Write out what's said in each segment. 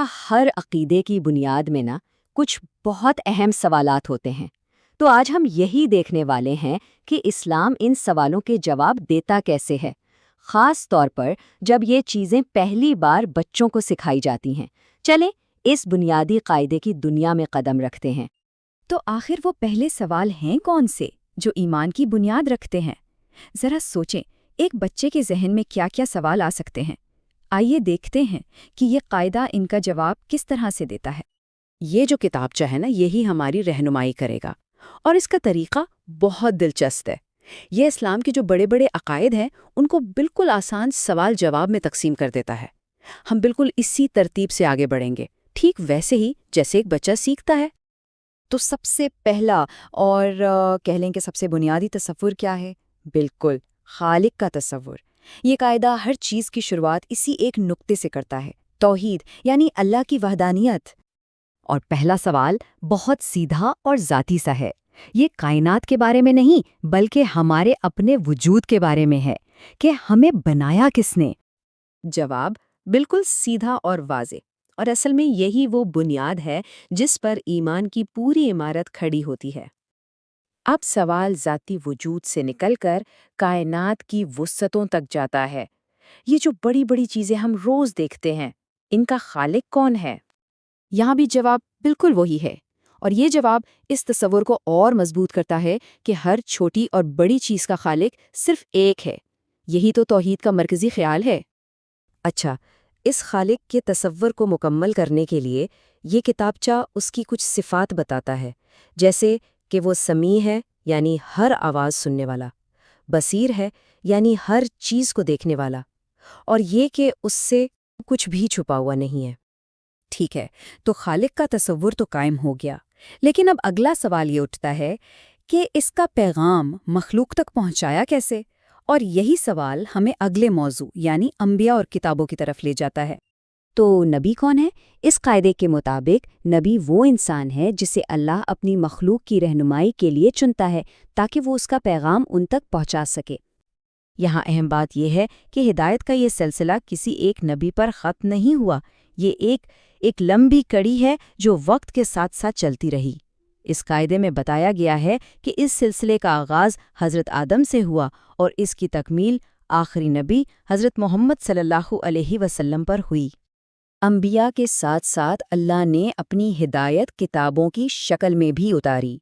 اچھا، ہر عقیدے کی بنیاد میں کچھ بہت اہم سوالات ہوتے ہیں، تو آج ہم یہی دیکھنے والے ہیں کہ اسلام ان سوالوں کے جواب دیتا کیسے ہے، خاص طور پر جب یہ چیزیں پہلی بار بچوں کو سکھائی جاتی ہیں۔ چلیں اس بنیادی قاعدے کی دنیا میں قدم رکھتے ہیں۔ تو آخر وہ پہلے سوال ہیں کون سے جو ایمان کی بنیاد رکھتے ہیں؟ ذرا سوچیں، ایک بچے کے ذہن میں کیا کیا سوال آ سکتے ہیں۔ آئیے دیکھتے ہیں کہ یہ قاعدہ ان کا جواب کس طرح سے دیتا ہے۔ یہ جو کتابچہ ہے یہی ہماری رہنمائی کرے گا، اور اس کا طریقہ بہت دلچسپ ہے۔ یہ اسلام کے جو بڑے بڑے عقائد ہیں ان کو بالکل آسان سوال جواب میں تقسیم کر دیتا ہے۔ ہم بالکل اسی ترتیب سے آگے بڑھیں گے، ٹھیک ویسے ہی جیسے ایک بچہ سیکھتا ہے۔ تو سب سے پہلا اور کہہ لیں کہ سب سے بنیادی تصور کیا ہے؟ بالکل، خالق کا تصور۔ یہ قاعدہ ہر چیز کی شروعات اسی ایک نقطے سے کرتا ہے، توحید، یعنی اللہ کی وحدانیت۔ اور پہلا سوال بہت سیدھا اور ذاتی سا ہے۔ یہ کائنات کے بارے میں نہیں بلکہ ہمارے اپنے وجود کے بارے میں ہے کہ ہمیں بنایا کس نے۔ جواب بالکل سیدھا اور واضح، اور اصل میں یہی وہ بنیاد ہے جس پر ایمان کی پوری عمارت کھڑی ہوتی ہے۔ اب سوال ذاتی وجود سے نکل کر کائنات کی وسعتوں تک جاتا ہے۔ یہ جو بڑی بڑی چیزیں ہم روز دیکھتے ہیں، ان کا خالق کون ہے؟ یہاں بھی جواب بالکل وہی ہے، اور یہ جواب اس تصور کو اور مضبوط کرتا ہے کہ ہر چھوٹی اور بڑی چیز کا خالق صرف ایک ہے۔ یہی تو توحید کا مرکزی خیال ہے۔ اچھا، اس خالق کے تصور کو مکمل کرنے کے لیے یہ کتابچہ اس کی کچھ صفات بتاتا ہے، جیسے کہ وہ سمیع ہے، یعنی ہر آواز سننے والا، بصیر ہے، یعنی ہر چیز کو دیکھنے والا، اور یہ کہ اس سے کچھ بھی چھپا ہوا نہیں ہے۔ ٹھیک ہے، تو خالق کا تصور تو قائم ہو گیا، لیکن اب اگلا سوال یہ اٹھتا ہے کہ اس کا پیغام مخلوق تک پہنچایا کیسے؟ اور یہی سوال ہمیں اگلے موضوع یعنی انبیاء اور کتابوں کی طرف لے جاتا ہے۔ تو نبی کون ہے؟ اس قاعدے کے مطابق نبی وہ انسان ہے جسے اللہ اپنی مخلوق کی رہنمائی کے لیے چنتا ہے تاکہ وہ اس کا پیغام ان تک پہنچا سکے۔ یہاں اہم بات یہ ہے کہ ہدایت کا یہ سلسلہ کسی ایک نبی پر ختم نہیں ہوا، یہ ایک لمبی کڑی ہے جو وقت کے ساتھ ساتھ چلتی رہی۔ اس قاعدے میں بتایا گیا ہے کہ اس سلسلے کا آغاز حضرت آدم سے ہوا اور اس کی تکمیل آخری نبی حضرت محمد صلی اللہ علیہ وسلم پر ہوئی۔ انبیاء کے ساتھ ساتھ اللہ نے اپنی ہدایت کتابوں کی شکل میں بھی اتاری۔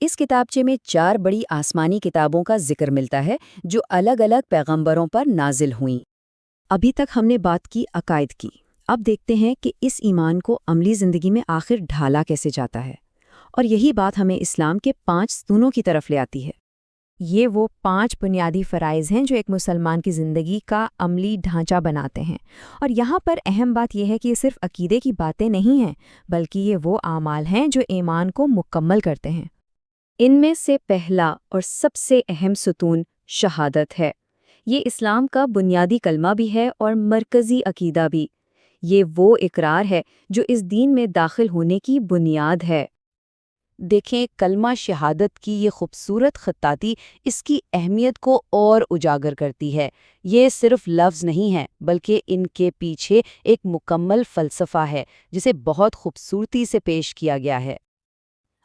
اس کتابچے میں 4 بڑی آسمانی کتابوں کا ذکر ملتا ہے جو الگ الگ پیغمبروں پر نازل ہوئیں۔ ابھی تک ہم نے بات کی عقائد کی، اب دیکھتے ہیں کہ اس ایمان کو عملی زندگی میں آخر ڈھالا کیسے جاتا ہے، اور یہی بات ہمیں اسلام کے 5 ستونوں کی طرف لے آتی ہے۔ یہ وہ 5 بنیادی فرائض ہیں جو ایک مسلمان کی زندگی کا عملی ڈھانچہ بناتے ہیں، اور یہاں پر اہم بات یہ ہے کہ یہ صرف عقیدے کی باتیں نہیں ہیں بلکہ یہ وہ اعمال ہیں جو ایمان کو مکمل کرتے ہیں۔ ان میں سے پہلا اور سب سے اہم ستون شہادت ہے۔ یہ اسلام کا بنیادی کلمہ بھی ہے اور مرکزی عقیدہ بھی۔ یہ وہ اقرار ہے جو اس دین میں داخل ہونے کی بنیاد ہے۔ دیکھیں، کلمہ شہادت کی یہ خوبصورت خطاطی اس کی اہمیت کو اور اجاگر کرتی ہے۔ یہ صرف لفظ نہیں ہے بلکہ ان کے پیچھے ایک مکمل فلسفہ ہے جسے بہت خوبصورتی سے پیش کیا گیا ہے۔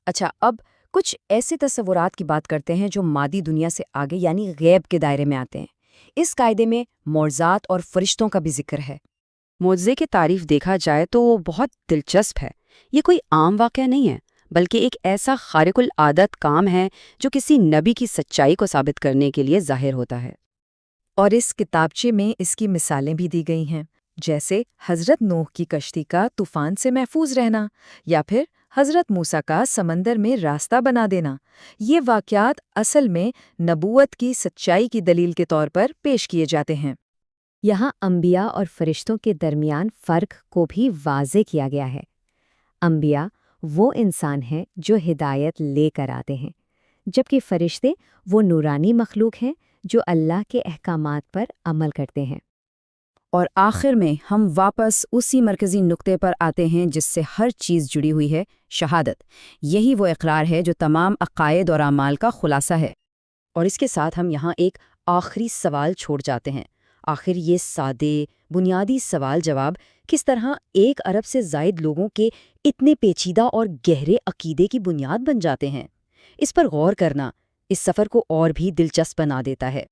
اچھا، اب کچھ ایسے تصورات کی بات کرتے ہیں جو مادی دنیا سے آگے یعنی غیب کے دائرے میں آتے ہیں۔ اس قاعدے میں معجزات اور فرشتوں کا بھی ذکر ہے۔ معجزے کی تعریف دیکھا جائے تو وہ بہت دلچسپ ہے۔ یہ کوئی عام واقعہ نہیں ہے بلکہ ایک ایسا خارق العادت کام ہے جو کسی نبی کی سچائی کو ثابت کرنے کے لیے ظاہر ہوتا ہے۔ اور اس کتابچے میں اس کی مثالیں بھی دی گئی ہیں، جیسے حضرت نوح کی کشتی کا طوفان سے محفوظ رہنا، یا پھر حضرت موسیٰ کا سمندر میں راستہ بنا دینا۔ یہ واقعات اصل میں نبوت کی سچائی کی دلیل کے طور پر پیش کیے جاتے ہیں۔ یہاں انبیاء اور فرشتوں کے درمیان فرق کو بھی واضح کیا گیا ہے۔ انبیاء وہ انسان ہیں جو ہدایت لے کر آتے ہیں، جبکہ فرشتے وہ نورانی مخلوق ہیں جو اللہ کے احکامات پر عمل کرتے ہیں۔ اور آخر میں ہم واپس اسی مرکزی نقطے پر آتے ہیں جس سے ہر چیز جڑی ہوئی ہے، شہادت۔ یہی وہ اقرار ہے جو تمام عقائد اور اعمال کا خلاصہ ہے۔ اور اس کے ساتھ ہم یہاں ایک آخری سوال چھوڑ جاتے ہیں۔ آخر یہ سادے بنیادی سوال جواب کس طرح 1 ارب سے زائد لوگوں کے اتنے پیچیدہ اور گہرے عقیدے کی بنیاد بن جاتے ہیں؟ اس پر غور کرنا اس سفر کو اور بھی دلچسپ بنا دیتا ہے۔